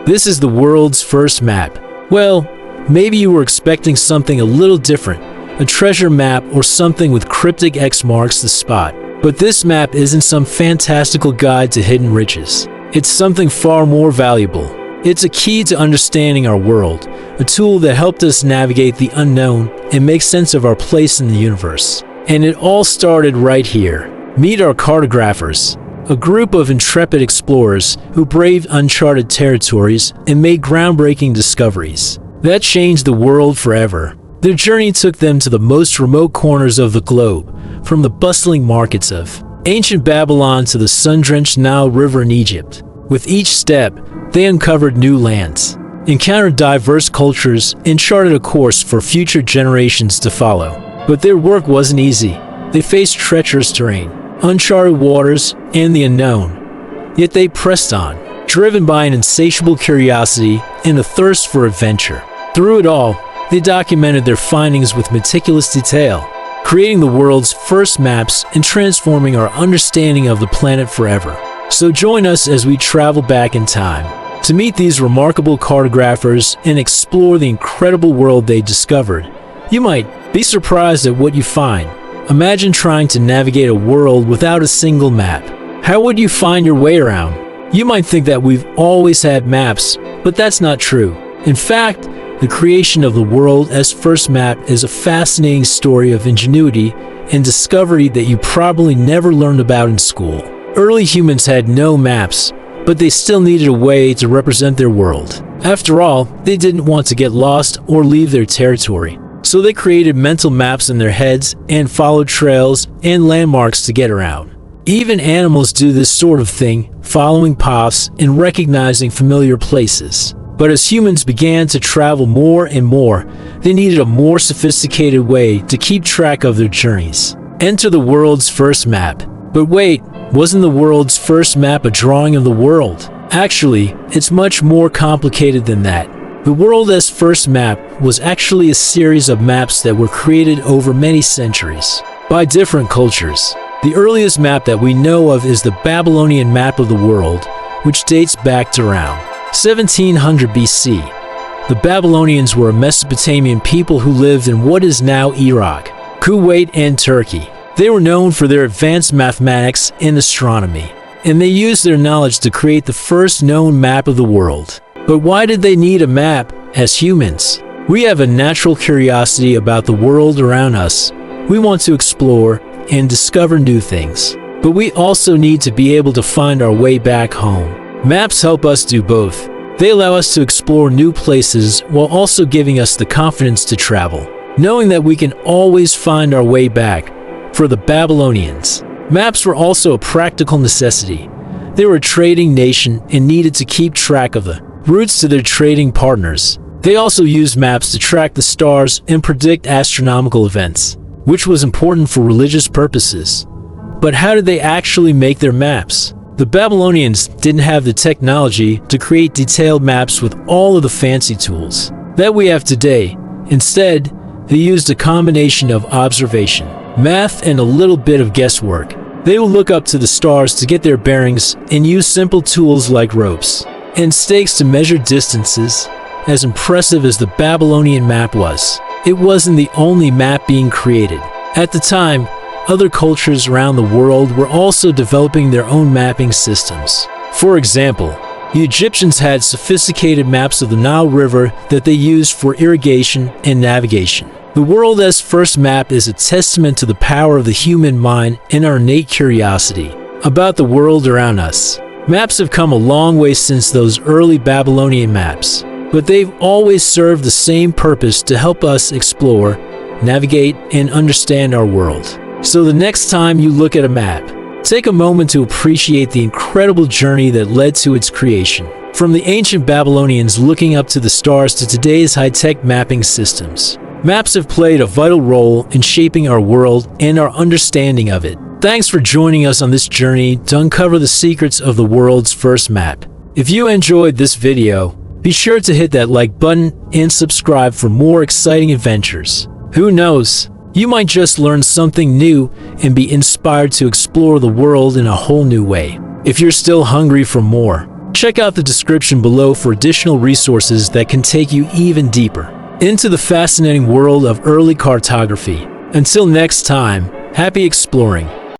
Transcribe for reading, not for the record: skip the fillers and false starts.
This is the world's first map. Well, maybe you were expecting something a little different, a treasure map or something with cryptic X marks the spot. But this map isn't some fantastical guide to hidden riches. It's something far more valuable. It's a key to understanding our world, a tool that helped us navigate the unknown and make sense of our place in the universe. And it all started right here. Meet our cartographers, a group of intrepid explorers who braved uncharted territories and made groundbreaking discoveries that changed the world forever. Their journey took them to the most remote corners of the globe, from the bustling markets of ancient Babylon to the sun-drenched Nile River in Egypt. With each step, they uncovered new lands, encountered diverse cultures, and charted a course for future generations to follow. But their work wasn't easy. They faced treacherous terrain, uncharted waters, and the unknown. Yet they pressed on, driven by an insatiable curiosity and a thirst for adventure. Through it all, they documented their findings with meticulous detail, creating the world's first maps and transforming our understanding of the planet forever. So join us as we travel back in time to meet these remarkable cartographers and explore the incredible world they discovered. You might be surprised at what you find. Imagine trying to navigate a world without a single map. How would you find your way around? You might think that we've always had maps, but that's not true. In fact, the creation of the world as first map is a fascinating story of ingenuity and discovery that you probably never learned about in school. Early humans had no maps, but they still needed a way to represent their world. After all, they didn't want to get lost or leave their territory. So they created mental maps in their heads and followed trails and landmarks to get around. Even animals do this sort of thing, following paths and recognizing familiar places. But as humans began to travel more and more, they needed a more sophisticated way to keep track of their journeys. Enter the world's first map. But wait, wasn't the world's first map a drawing of the world? Actually, it's much more complicated than that. The world as first map was actually a series of maps that were created over many centuries by different cultures. The earliest map that we know of is the Babylonian map of the world, which dates back to around 1700 BC. The Babylonians were a Mesopotamian people who lived in what is now Iraq, Kuwait, and Turkey. They were known for their advanced mathematics and astronomy, and they used their knowledge to create the first known map of the world. But why did they need a map as humans? We have a natural curiosity about the world around us. We want to explore and discover new things. But we also need to be able to find our way back home. Maps help us do both. They allow us to explore new places while also giving us the confidence to travel, knowing that we can always find our way back. For the Babylonians, maps were also a practical necessity. They were a trading nation and needed to keep track of the routes to their trading partners. They also used maps to track the stars and predict astronomical events, which was important for religious purposes. But how did they actually make their maps? The Babylonians didn't have the technology to create detailed maps with all of the fancy tools that we have today. Instead, they used a combination of observation, math, and a little bit of guesswork. They would look up to the stars to get their bearings and use simple tools like ropes and stakes to measure distances. As impressive as the Babylonian map was, it wasn't the only map being created. At the time, other cultures around the world were also developing their own mapping systems. For example, the Egyptians had sophisticated maps of the Nile River that they used for irrigation and navigation. The world as first map is a testament to the power of the human mind and our innate curiosity about the world around us. Maps have come a long way since those early Babylonian maps, but they've always served the same purpose to help us explore, navigate, and understand our world. So the next time you look at a map, take a moment to appreciate the incredible journey that led to its creation. From the ancient Babylonians looking up to the stars to today's high-tech mapping systems, maps have played a vital role in shaping our world and our understanding of it. Thanks for joining us on this journey to uncover the secrets of the world's first map. If you enjoyed this video, be sure to hit that like button and subscribe for more exciting adventures. Who knows? You might just learn something new and be inspired to explore the world in a whole new way. If you're still hungry for more, Check out the description below for additional resources that can take you even deeper into the fascinating world of early cartography. Until next time, happy exploring!